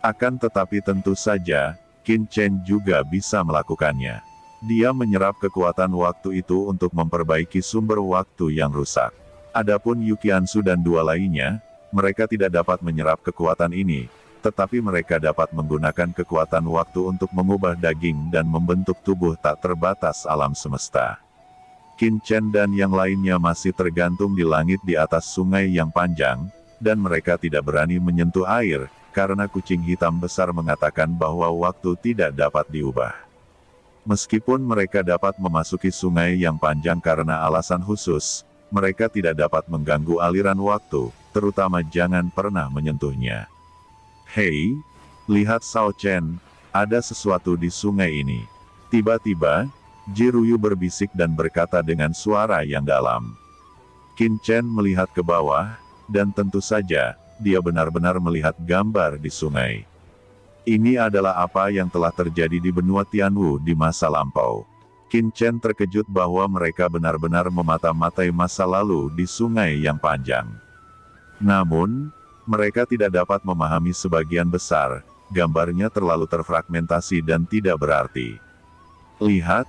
Akan tetapi tentu saja, Qin Chen juga bisa melakukannya. Dia menyerap kekuatan waktu itu untuk memperbaiki sumber waktu yang rusak. Adapun Yu Qianzu dan dua lainnya, mereka tidak dapat menyerap kekuatan ini, tetapi mereka dapat menggunakan kekuatan waktu untuk mengubah daging dan membentuk tubuh tak terbatas alam semesta. Qin Chen dan yang lainnya masih tergantung di langit di atas sungai yang panjang, dan mereka tidak berani menyentuh air, karena kucing hitam besar mengatakan bahwa waktu tidak dapat diubah. Meskipun mereka dapat memasuki sungai yang panjang karena alasan khusus, mereka tidak dapat mengganggu aliran waktu, terutama jangan pernah menyentuhnya. Hei, lihat Shao Chen, ada sesuatu di sungai ini. Tiba-tiba, Ji Ruyu berbisik dan berkata dengan suara yang dalam. Qin Chen melihat ke bawah, dan tentu saja, dia benar-benar melihat gambar di sungai. Ini adalah apa yang telah terjadi di benua Tianwu di masa lampau. Qin Chen terkejut bahwa mereka benar-benar memata-matai masa lalu di sungai yang panjang. Namun, mereka tidak dapat memahami sebagian besar, gambarnya terlalu terfragmentasi dan tidak berarti. Lihat,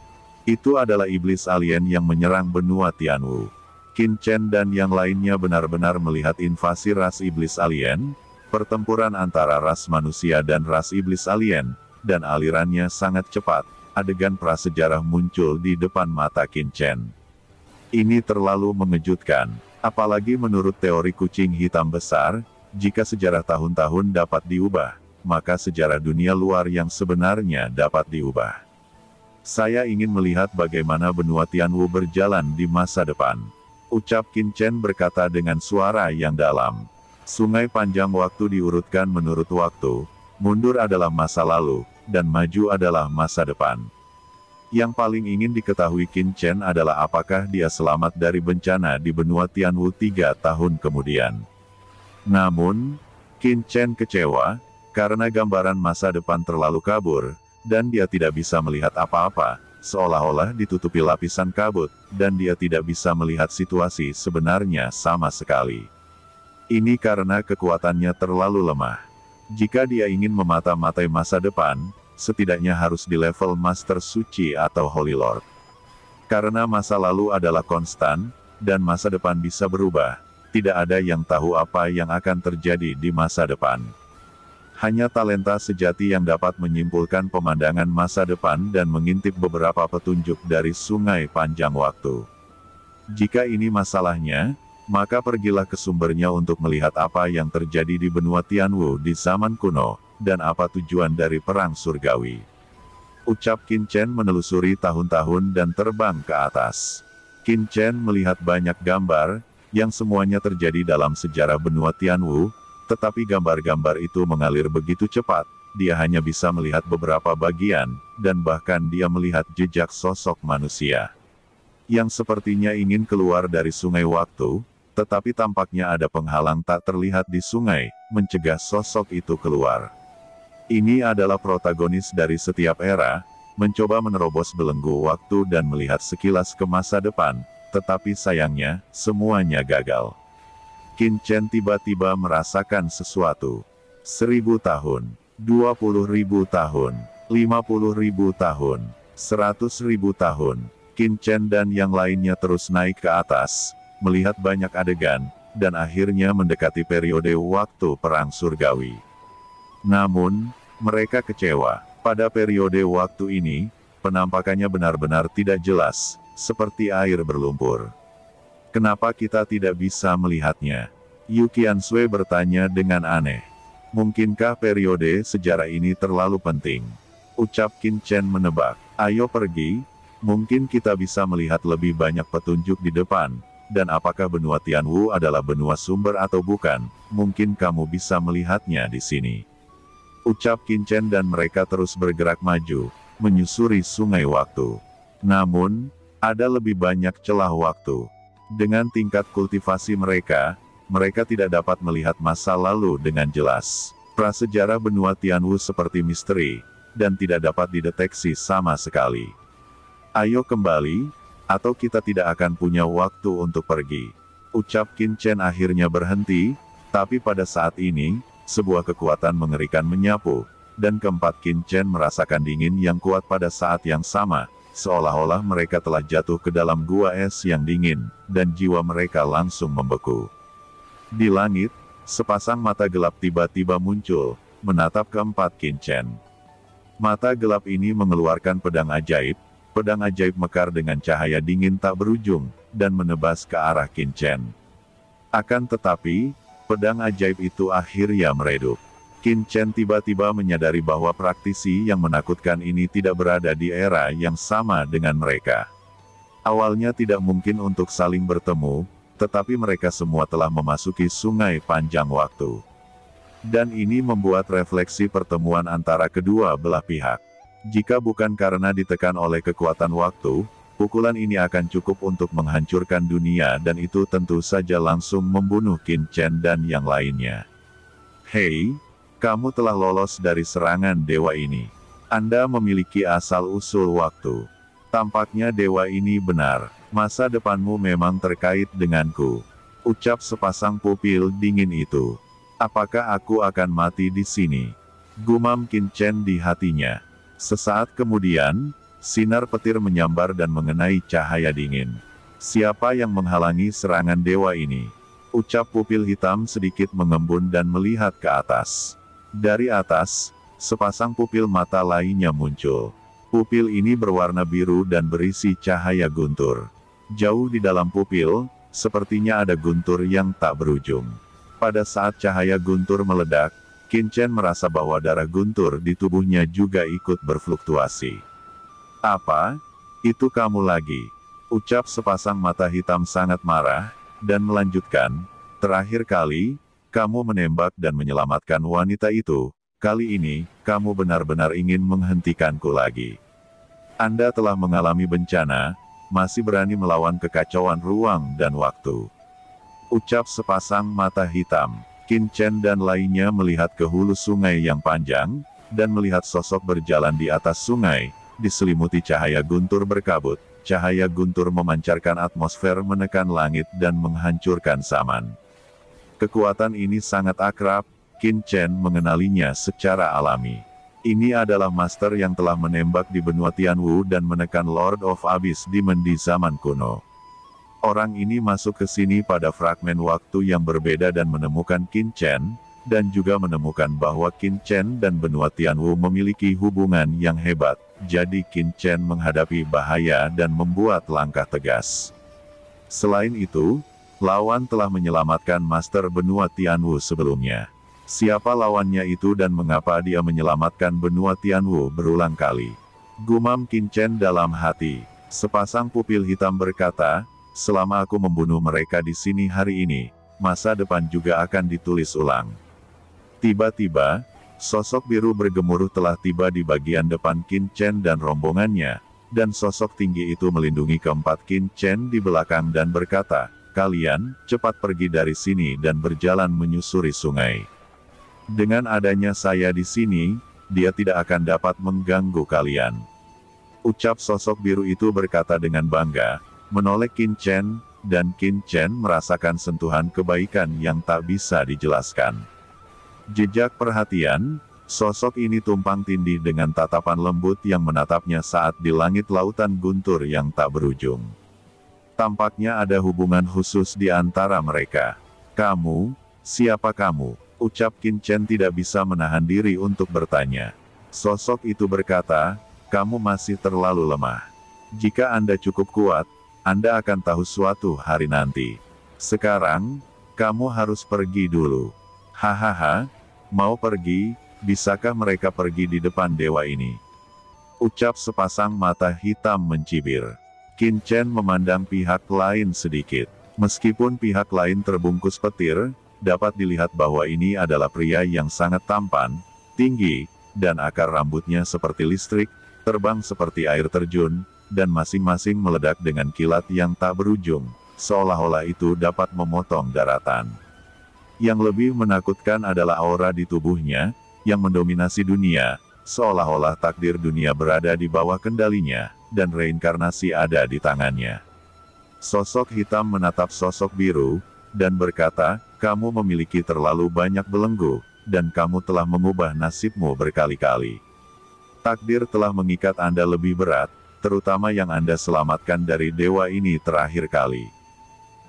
itu adalah iblis alien yang menyerang benua Tianwu. Qin Chen dan yang lainnya benar-benar melihat invasi ras iblis alien, pertempuran antara ras manusia dan ras iblis alien, dan alirannya sangat cepat. Adegan prasejarah muncul di depan mata Qin Chen. Ini terlalu mengejutkan, apalagi menurut teori kucing hitam besar, jika sejarah tahun-tahun dapat diubah, maka sejarah dunia luar yang sebenarnya dapat diubah. Saya ingin melihat bagaimana benua Tianwu berjalan di masa depan. Ucap Qin Chen berkata dengan suara yang dalam. Sungai panjang waktu diurutkan menurut waktu, mundur adalah masa lalu, dan maju adalah masa depan. Yang paling ingin diketahui Qin Chen adalah apakah dia selamat dari bencana di benua Tianwu 3 tahun kemudian. Namun, Qin Chen kecewa, karena gambaran masa depan terlalu kabur, dan dia tidak bisa melihat apa-apa, seolah-olah ditutupi lapisan kabut, dan dia tidak bisa melihat situasi sebenarnya sama sekali. Ini karena kekuatannya terlalu lemah. Jika dia ingin memata-matai masa depan, setidaknya harus di level Master Suci atau Holy Lord. Karena masa lalu adalah konstan, dan masa depan bisa berubah, tidak ada yang tahu apa yang akan terjadi di masa depan. Hanya talenta sejati yang dapat menyimpulkan pemandangan masa depan dan mengintip beberapa petunjuk dari sungai panjang waktu. Jika ini masalahnya, maka pergilah ke sumbernya untuk melihat apa yang terjadi di benua Tianwu di zaman kuno, dan apa tujuan dari perang surgawi. Ucap Qin Chen menelusuri tahun-tahun dan terbang ke atas. Qin Chen melihat banyak gambar, yang semuanya terjadi dalam sejarah benua Tianwu, tetapi gambar-gambar itu mengalir begitu cepat, dia hanya bisa melihat beberapa bagian, dan bahkan dia melihat jejak sosok manusia. Yang sepertinya ingin keluar dari sungai waktu, tetapi tampaknya ada penghalang tak terlihat di sungai, mencegah sosok itu keluar. Ini adalah protagonis dari setiap era, mencoba menerobos belenggu waktu dan melihat sekilas ke masa depan, tetapi sayangnya, semuanya gagal. Qin Chen tiba-tiba merasakan sesuatu. 1000 tahun, 20.000 tahun, 50.000 tahun, 100.000 tahun. Qin Chen dan yang lainnya terus naik ke atas, melihat banyak adegan, dan akhirnya mendekati periode waktu perang surgawi. Namun, mereka kecewa. Pada periode waktu ini, penampakannya benar-benar tidak jelas, seperti air berlumpur. Kenapa kita tidak bisa melihatnya? Yu Qianzui bertanya dengan aneh. Mungkinkah periode sejarah ini terlalu penting? Ucap Qin Chen menebak. Ayo pergi, mungkin kita bisa melihat lebih banyak petunjuk di depan, dan apakah benua Tianwu adalah benua sumber atau bukan, mungkin kamu bisa melihatnya di sini. Ucap Qin Chen dan mereka terus bergerak maju, menyusuri sungai waktu. Namun, ada lebih banyak celah waktu. Dengan tingkat kultivasi mereka tidak dapat melihat masa lalu dengan jelas. Prasejarah benua Tianwu seperti misteri, dan tidak dapat dideteksi sama sekali. Ayo kembali, atau kita tidak akan punya waktu untuk pergi. Ucap Qin Chen akhirnya berhenti, tapi pada saat ini, sebuah kekuatan mengerikan menyapu, dan keempat Qin Chen merasakan dingin yang kuat pada saat yang sama, seolah-olah mereka telah jatuh ke dalam gua es yang dingin, dan jiwa mereka langsung membeku. Di langit, sepasang mata gelap tiba-tiba muncul, menatap keempat Qin Chen. Mata gelap ini mengeluarkan pedang ajaib mekar dengan cahaya dingin tak berujung, dan menebas ke arah Qin Chen. Akan tetapi, pedang ajaib itu akhirnya meredup. Qin Chen tiba-tiba menyadari bahwa praktisi yang menakutkan ini tidak berada di era yang sama dengan mereka. Awalnya tidak mungkin untuk saling bertemu, tetapi mereka semua telah memasuki sungai panjang waktu. Dan ini membuat refleksi pertemuan antara kedua belah pihak. Jika bukan karena ditekan oleh kekuatan waktu, pukulan ini akan cukup untuk menghancurkan dunia dan itu tentu saja langsung membunuh Qin Chen dan yang lainnya. Hei, kamu telah lolos dari serangan dewa ini. Anda memiliki asal-usul waktu. Tampaknya dewa ini benar, masa depanmu memang terkait denganku. Ucap sepasang pupil dingin itu. Apakah aku akan mati di sini? Gumam Qin Chen di hatinya. Sesaat kemudian, sinar petir menyambar dan mengenai cahaya dingin. Siapa yang menghalangi serangan dewa ini? Ucap pupil hitam sedikit mengembun dan melihat ke atas. Dari atas, sepasang pupil mata lainnya muncul. Pupil ini berwarna biru dan berisi cahaya guntur. Jauh di dalam pupil, sepertinya ada guntur yang tak berujung. Pada saat cahaya guntur meledak, Qin Chen merasa bahwa darah guntur di tubuhnya juga ikut berfluktuasi. Apa? Itu kamu lagi? Ucap sepasang mata hitam sangat marah, dan melanjutkan, terakhir kali, kamu menembak dan menyelamatkan wanita itu, kali ini, kamu benar-benar ingin menghentikanku lagi. Anda telah mengalami bencana, masih berani melawan kekacauan ruang dan waktu. Ucap sepasang mata hitam. Qin Chen dan lainnya melihat ke hulu sungai yang panjang, dan melihat sosok berjalan di atas sungai, diselimuti cahaya guntur berkabut. Cahaya guntur memancarkan atmosfer menekan langit dan menghancurkan zaman. Kekuatan ini sangat akrab, Qin Chen mengenalinya secara alami. Ini adalah master yang telah menembak di benua Tianwu dan menekan Lord of Abyss Demon di zaman kuno. Orang ini masuk ke sini pada fragmen waktu yang berbeda dan menemukan Qin Chen, dan juga menemukan bahwa Qin Chen dan benua Tianwu memiliki hubungan yang hebat, jadi Qin Chen menghadapi bahaya dan membuat langkah tegas. Selain itu, lawan telah menyelamatkan Master benua Tianwu sebelumnya. Siapa lawannya itu dan mengapa dia menyelamatkan benua Tianwu berulang kali? Gumam Qin Chen dalam hati. Sepasang pupil hitam berkata, selama aku membunuh mereka di sini hari ini, masa depan juga akan ditulis ulang. Tiba-tiba, sosok biru bergemuruh telah tiba di bagian depan Qin Chen dan rombongannya, dan sosok tinggi itu melindungi keempat Qin Chen di belakang dan berkata, kalian, cepat pergi dari sini dan berjalan menyusuri sungai. Dengan adanya saya di sini, dia tidak akan dapat mengganggu kalian. Ucap sosok biru itu berkata dengan bangga, menoleh Qin Chen, dan Qin Chen merasakan sentuhan kebaikan yang tak bisa dijelaskan. Jejak perhatian, sosok ini tumpang tindih dengan tatapan lembut yang menatapnya saat di langit lautan guntur yang tak berujung. Tampaknya ada hubungan khusus di antara mereka. Kamu, siapa kamu? Ucap Qin Chen tidak bisa menahan diri untuk bertanya. Sosok itu berkata, kamu masih terlalu lemah. Jika Anda cukup kuat, Anda akan tahu suatu hari nanti. Sekarang, kamu harus pergi dulu. Hahaha, mau pergi, bisakah mereka pergi di depan dewa ini? Ucap sepasang mata hitam mencibir. Qin Chen memandang pihak lain sedikit. Meskipun pihak lain terbungkus petir, dapat dilihat bahwa ini adalah pria yang sangat tampan, tinggi, dan akar rambutnya seperti listrik, terbang seperti air terjun, dan masing-masing meledak dengan kilat yang tak berujung, seolah-olah itu dapat memotong daratan. Yang lebih menakutkan adalah aura di tubuhnya, yang mendominasi dunia, seolah-olah takdir dunia berada di bawah kendalinya, dan reinkarnasi ada di tangannya. Sosok hitam menatap sosok biru, dan berkata, kamu memiliki terlalu banyak belenggu, dan kamu telah mengubah nasibmu berkali-kali. Takdir telah mengikat Anda lebih berat, terutama yang Anda selamatkan dari dewa ini terakhir kali.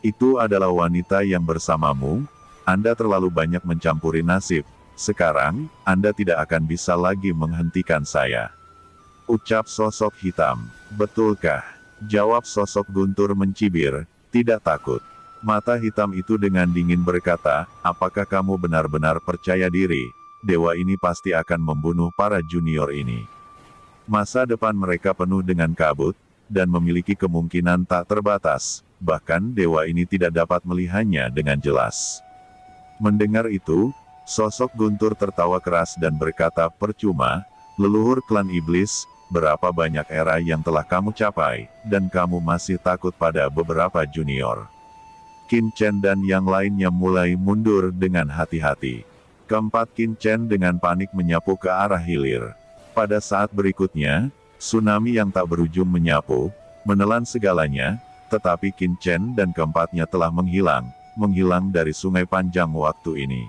Itu adalah wanita yang bersamamu. Anda terlalu banyak mencampuri nasib. Sekarang, Anda tidak akan bisa lagi menghentikan saya. Ucap sosok hitam. Betulkah? Jawab sosok Guntur mencibir, tidak takut. Mata hitam itu dengan dingin berkata, apakah kamu benar-benar percaya diri? Dewa ini pasti akan membunuh para junior ini. Masa depan mereka penuh dengan kabut, dan memiliki kemungkinan tak terbatas. Bahkan dewa ini tidak dapat melihatnya dengan jelas. Mendengar itu, sosok Guntur tertawa keras dan berkata, percuma, leluhur klan iblis, berapa banyak era yang telah kamu capai, dan kamu masih takut pada beberapa junior. Qin Chen dan yang lainnya mulai mundur dengan hati-hati. Keempat Qin Chen dengan panik menyapu ke arah hilir. Pada saat berikutnya, tsunami yang tak berujung menyapu, menelan segalanya, tetapi Qin Chen dan keempatnya telah menghilang dari sungai panjang waktu ini.